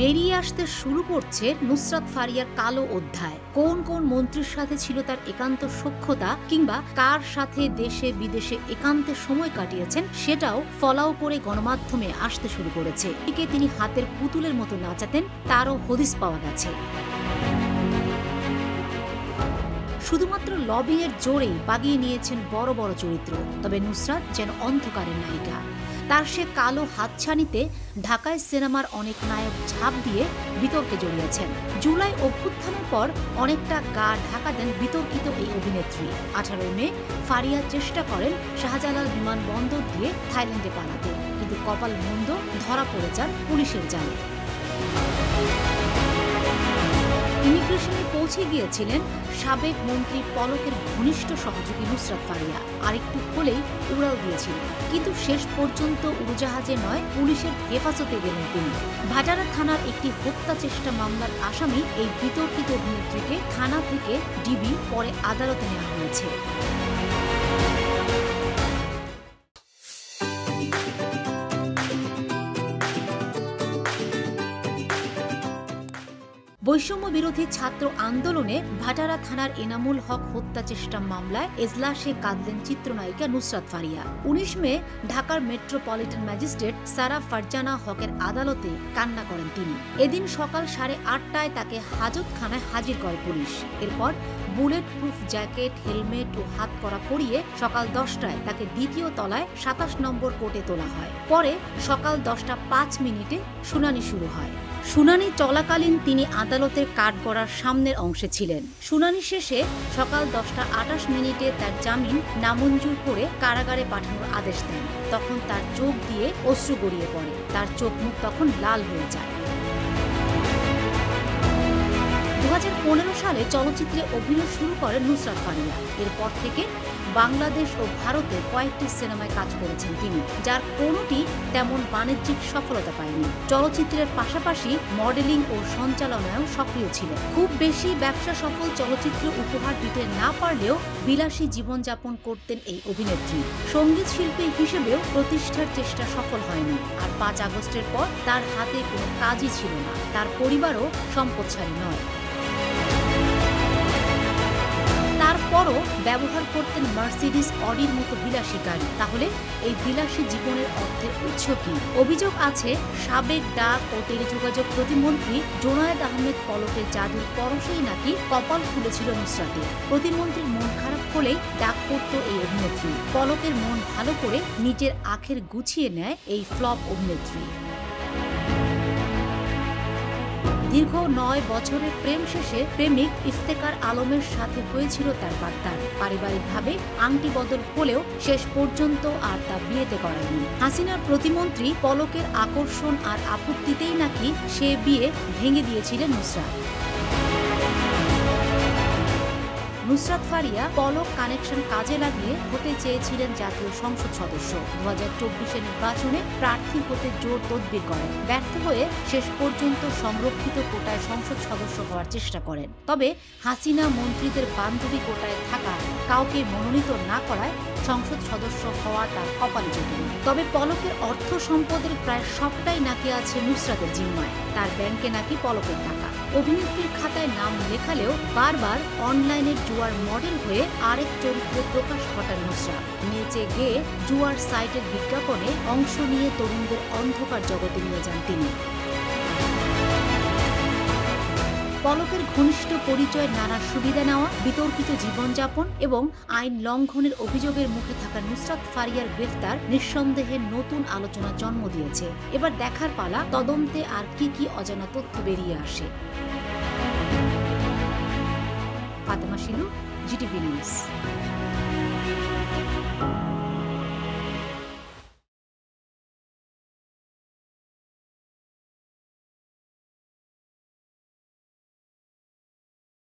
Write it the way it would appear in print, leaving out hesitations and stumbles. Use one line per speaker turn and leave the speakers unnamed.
বেরিয়ে আসতে শুরু করছে নুসরাত ফারিয়ার কালো অধ্যায়। কোন কোন মন্ত্রীর সাথে ছিল তার একান্ত সখ্যতা, কিংবা কার সাথে দেশে বিদেশে একান্তে সময় কাটিয়েছেন সেটাও ফলাও করে গণমাধ্যমে আসতে শুরু করেছে। এদিকে তিনি হাতের পুতুলের মতো নাচাতেন, তারও হদিস পাওয়া গেছে। শুধুমাত্র লবিং এর জোরেই বাগিয়ে নিয়েছেন বড় বড় চরিত্র। তবে নুসরাত যেন অন্ধকারের নায়িকা। তার সে কালো হাতছানিতে ঢাকায় সিনেমার অনেক নায়ক ঝাঁপ দিয়ে বিতর্কে জড়িয়েছেন। জুলাই অভ্যুত্থানের পর অনেকটা গা ঢাকা দেন বিতর্কিত এই অভিনেত্রী। 18 মে ফারিয়া চেষ্টা করেন শাহজালাল বিমানবন্দর দিয়ে থাইল্যান্ডে পালাতে, কিন্তু কপাল মন্দ, ধরা পড়ে যান পুলিশের জালে। ইমিগ্রেশনে পৌঁছে গিয়েছিলেন সাবেক মন্ত্রী পলকের ঘনিষ্ঠ সহযোগী নুসরাত ফারিয়া। আরেকটু হলেই উড়াল দিয়েছিলেন, কিন্তু শেষ পর্যন্ত উড়োজাহাজে নয়, পুলিশের হেফাজতে গেলেন তিনি। ভাটারা থানার একটি হত্যা চেষ্টা মামলার আসামি এই বিতর্কিত অভিনেত্রীকে থানা থেকে ডিবি, পরে আদালতে নেওয়া হয়েছে। বৈষম্য বিরোধী ছাত্র আন্দোলনে ভাটারা থানার এনামুল হক হত্যা চেষ্টা মামলায় এজলাসে কাঁদলেন চিত্রনায়িকা নুসরাত ফারিয়া। 19 মে ঢাকার মেট্রোপলিটন ম্যাজিস্ট্রেট সারা ফারজানা হকের আদালতে কান্না করেন তিনি। এদিন সকাল 8:30টায় তাকে হাজতখানায় হাজির করে পুলিশ। এরপর বুলেট প্রুফ জ্যাকেট, হেলমেট ও হাত করা পরিয়ে সকাল 10টায় তাকে দ্বিতীয় তলায় 27 নম্বর কোর্টে তোলা হয়। পরে সকাল 10:05 শুনানি শুরু হয়। শুনানি চলাকালীন তিনি আদালতের কাঠগড়ার সামনের অংশে ছিলেন। শুনানি শেষে সকাল 10:28 তার জামিন নামঞ্জুর করে কারাগারে পাঠানোর আদেশ দেন। তখন তার চোখ দিয়ে অশ্রু গড়িয়ে পড়ে, তার চোখ মুখ তখন লাল হয়ে যায়। 2015 সালে চলচ্চিত্রে অভিনয় শুরু করেন নুসরাত ফারিয়া। এরপর থেকে বাংলাদেশ ও ভারতে কয়েকটি সিনেমায় কাজ করেছেন তিনি, যার কোনোটি তেমন বাণিজ্যিক সফলতা পায়নি। চলচ্চিত্রের পাশাপাশি মডেলিং ও সঞ্চালনায়ও সক্রিয় ছিলেন। খুব বেশি ব্যবসা সফল চলচ্চিত্র উপহার দিতে না পারলেও বিলাসী জীবনযাপন করতেন এই অভিনেত্রী। সঙ্গীত শিল্পী হিসেবেও প্রতিষ্ঠার চেষ্টা সফল হয়নি। আর 5 আগস্টের পর তার হাতে কোনো কাজই ছিল না। তার পরিবারও সম্পদশালী নয়। তারপরও ব্যবহার করতেন মার্সিডিজ, অডির মতো বিলাসী গাড়ি। তাহলে এই বিলাসী জীবনের অর্থের উৎস কি? অভিযোগ আছে সাবেক ডাক ও টেলিযোগাযোগ প্রতিমন্ত্রী জোনায়েদ আহমেদ পলকের জাদুর পরশেই নাকি কপাল খুলেছিল নুসরাতের। প্রতিমন্ত্রীর মন খারাপ হলেই ডাক পড়ত এই অভিনেত্রী। পলকের মন ভালো করে নিজের আখের গুছিয়ে নেয় এই ফ্লপ অভিনেত্রী। দীর্ঘ 9 বছরের প্রেম শেষে প্রেমিক ইফতেখার আলমের সাথে হয়েছিল তার বাগদান। পারিবারিকভাবে আংটি বদল হলেও শেষ পর্যন্ত আর তা বিয়েতে করায়নি। হাসিনার প্রতিমন্ত্রী পলকের আকর্ষণ আর আপত্তিতেই নাকি সে বিয়ে ভেঙে দিয়েছিলেন নুসরাত। নুসরাত ফারিয়া পলক কানেকশন কাজে লাগিয়ে হতে চেয়েছিলেন জাতীয় সংসদ সদস্য। 2024 নির্বাচনে প্রার্থী হতে জোর তদবির করেন। ব্যর্থ হয়ে শেষ পর্যন্ত সংরক্ষিত কোটায় সংসদ সদস্য হওয়ার চেষ্টা করেন। তবে হাসিনা মন্ত্রীদের বান্ধবী কোটায় থাকা কাউকে মনোনীত না করায় সংসদ সদস্য হওয়া তার কপালে জোটেনি। তবে পলকের অর্থ সম্পদের প্রায় সবটাই নাকি আছে নুসরাতের জিম্মায়। তার ব্যাংকে নাকি পলকের টাকা। অভিনেত্রীর খাতায় নাম লেখালেও বারবার অনলাইনের জুয়ার মডেল হয়ে আরেক চরিত্রে প্রকাশ ঘটান নুসরাত। নেচে গেয়ে জুয়ার সাইটের বিজ্ঞাপনে অংশ নিয়ে তরুণদের অন্ধকার জগতে নিয়ে যান তিনি। পলকের ঘনিষ্ঠ পরিচয়, নানা সুবিধা নেওয়া, বিতর্কিত জীবনযাপন এবং আইন লঙ্ঘনের অভিযোগের মুখে থাকা নুসরাত ফারিয়ার গ্রেফতার নিঃসন্দেহে নতুন আলোচনা জন্ম দিয়েছে। এবার দেখার পালা তদন্তে আর কি অজানা তথ্য বেরিয়ে আসে। Fatema Shilu, GTV news.